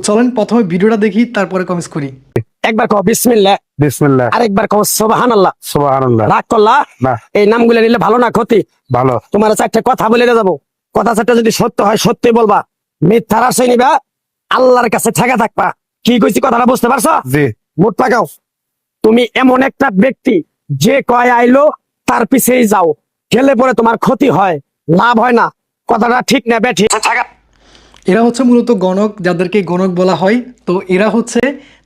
চলেন প্রথমে ভিডিওটা দেখি, তারপরে কমেন্টস করি। একবার কও বিসমিল্লাহ। বিসমিল্লাহ। আরেকবার কও সুবহানাল্লাহ। সুবহানাল্লাহ। রাগ করলা না। এই নামগুলো নিলে ভালো না ক্ষতি? ভালো। তোমার চারটে কথা বলে যাবো, কথা চারটা যদি সত্য হয় সত্যি বলবা, মিথ্যার আশ্রয় নিবা, আল্লাহর কাছে ঠেকা থাকবা। কি কইছি কথাটা বুঝতে পারছো? জি। মুখ লাগাও। তুমি এমন একটা ব্যক্তি যে কয় আইলো তার পিছেই যাও, গেলে পরে তোমার ক্ষতি হয়, লাভ হয় না। কথাটা ঠিক না বেঠিক? এরা হচ্ছে মূলত গণক, যাদেরকে গণক বলা হয়। তো এরা হচ্ছে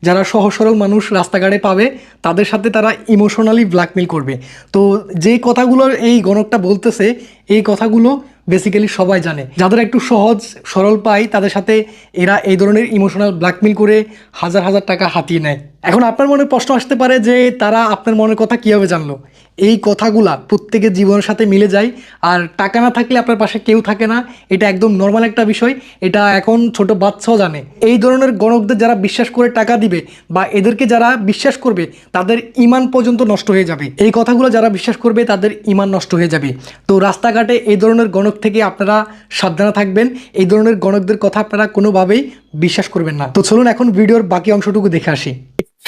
যারা সহজ সরল মানুষ রাস্তাঘাটে পাবে, তাদের সাথে তারা ইমোশনালি ব্ল্যাকমেল করবে। তো যে কথাগুলো এই গণকটা বলতেছে, এই কথাগুলো বেসিক্যালি সবাই জানে। যাদের একটু সহজ সরল পায়, তাদের সাথে এরা এই ধরনের ইমোশনাল ব্ল্যাকমেল করে হাজার হাজার টাকা হাতিয়ে নেয়। এখন আপনার মনে প্রশ্ন আসতে পারে যে তারা আপনার মনের কথা কীভাবে জানলো? এই কথাগুলা প্রত্যেকের জীবনের সাথে মিলে যায়। আর টাকা না থাকলে আপনার পাশে কেউ থাকে না, এটা একদম নর্মাল একটা বিষয়। এটা এখন ছোট বাচ্চাও জানে। এই ধরনের গণকদের যারা বিশ্বাস করে টাকা দিবে বা এদেরকে যারা বিশ্বাস করবে, তাদের ইমান পর্যন্ত নষ্ট হয়ে যাবে। এই কথাগুলো যারা বিশ্বাস করবে তাদের ইমান নষ্ট হয়ে যাবে। তো রাস্তাঘাটে এই ধরনের গণক থেকে আপনারা সাবধানে থাকবেন। এই ধরনের গণকদের কথা আপনারা কোনোভাবেই বিশ্বাস করবেন না। তো চলুন এখন ভিডিওর বাকি অংশটুকু দেখে আসি।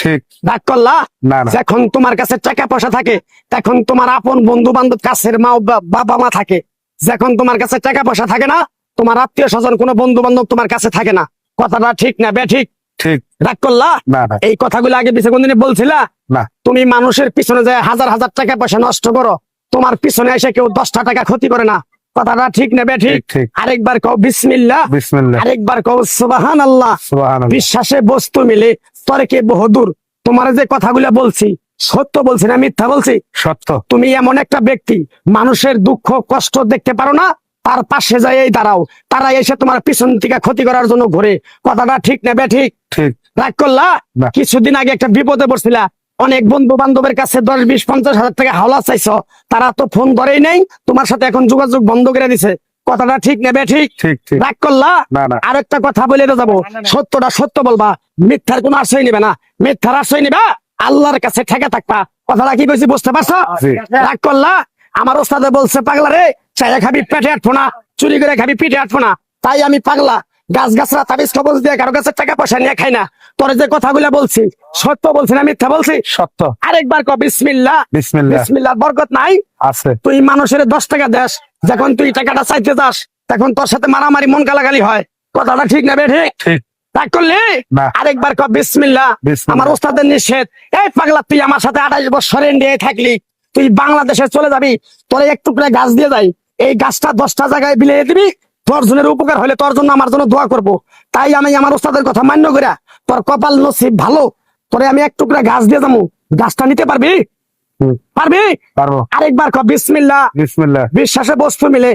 ঠিক। রাগ করলা? না না। যখন তোমার কাছে টাকা পয়সা থাকে, তখন তোমার আপন বন্ধু বান্ধব, কাছের মা বাবা মা থাকে। যখন তোমার কাছে টাকা পয়সা থাকে না, তোমার আত্মীয় স্বজন কোনো বন্ধু বান্ধব তোমার কাছে থাকে না। কথাটা ঠিক না বেঠিক? ঠিক। রাগ করলা? না না। এই কথাগুলো আগে পিছে কোনদিন বলছিলা? না। তুমি মানুষের পিছনে যায় হাজার হাজার টাকা পয়সা নষ্ট করো, তোমার পিছনে এসে কেউ 10টা টাকা ক্ষতি করে না। কথাটা ঠিক না বেঠিক? ঠিক ঠিক। আরেকবার কও বিসমিল্লাহ। বিসমিল্লাহ। আরেকবার কও সুবহানাল্লাহ। সুবহানাল্লাহ। বিশ্বাসে বস্তু মিলে তর্কে বহুদূর। তোমার যে কথাগুলো বলছি সত্য বলছি না মিথ্যা বলছি? সত্য। তুমি এমন একটা ব্যক্তি, মানুষের দুঃখ কষ্ট দেখতে পারো না, তার পাশে যাই দাঁড়াও, তারা এসে তোমার পিছন থেকে ক্ষতি করার জন্য ঘুরে। কথাটা ঠিক না বেঠিক? ঠিক। রাগ করলা? না। কিছুদিন আগে একটা বিপদে পড়ছিলা, অনেক বন্ধু বান্ধবের কাছে 10, 20, 50 হাজার টাকা হাওলা চাইছো, তারা তো ফোন ধরেই নেই, তোমার সাথে এখন যোগাযোগ বন্ধ করে দিছে। কথাটা ঠিক না বেঠিক? ঠিক ঠিক। রাগ করলা? না না। আরেকটা কথা বলে যাবো, সত্যটা সত্য বলবা, মিথ্যার কোনো আশ্রয় নিবে না। মিথ্যার আশ্রয় নিবা, আল্লাহর কাছে ঠেকে থাকবা। কথাটা কি কইছি বুঝতে পারছো? জি। রাগ করলা? আমার ওস্তাদে বলছে পাগলা রে, চাইয়া খাবি পেটে আটবো না, চুরি করে খাবি পিঠে আটবো না। তাই আমি পাগলা, গাছ গাছরা তাবিজ কবজ দিয়ে কারো কাছে টাকা পয়সা নিয়ে খাই না। তোর যে কথাগুলো বলছি সত্য বলছি না মিথ্যা বলছি? সত্য। আরেকবার ক বিসমিল্লাহ। বিসমিল্লাহ। বিসমিল্লাহ বরকত নাই? আছে। তুই মানুষের 10 টাকা দেস, যখন তুই টাকাটা চাইতে যাস তখন তোর সাথে মারামারি মন গালাগালি হয়। কথাটা ঠিক না বেঠিক? ঠিক। রাগ করলি? না। আরেকবার ক বিসমিল্লাহ। বিসমিল্লাহ। আমার ওস্তাদের নিষেধ। এই পাগলা, তুই আমার সাথে 28 বছর ইন্ডিয়ায় থাকলি, তুই বাংলাদেশে চলে যাবি, তোর এক টুকরা গাছ দিয়ে যাই, এই গাছটা 10টা জায়গায় বিলিয়ে দিবি, তোর জনের উপকার হলে তোর জন্য আমার জন্য দোয়া করব। তাই আমি আমার ওস্তাদের কথা মান্য করিয়া, তোর কপাল নসিব ভালো, তোরে আমি এক টুকরা গাছ দিয়ে যাবো, গাছটা নিতে পারবি? পারবি? পারবো। আরেকবার ক বিসমিল্লাহ। বিসমিল্লাহ। বিশ্বাসে বস্তু মিলে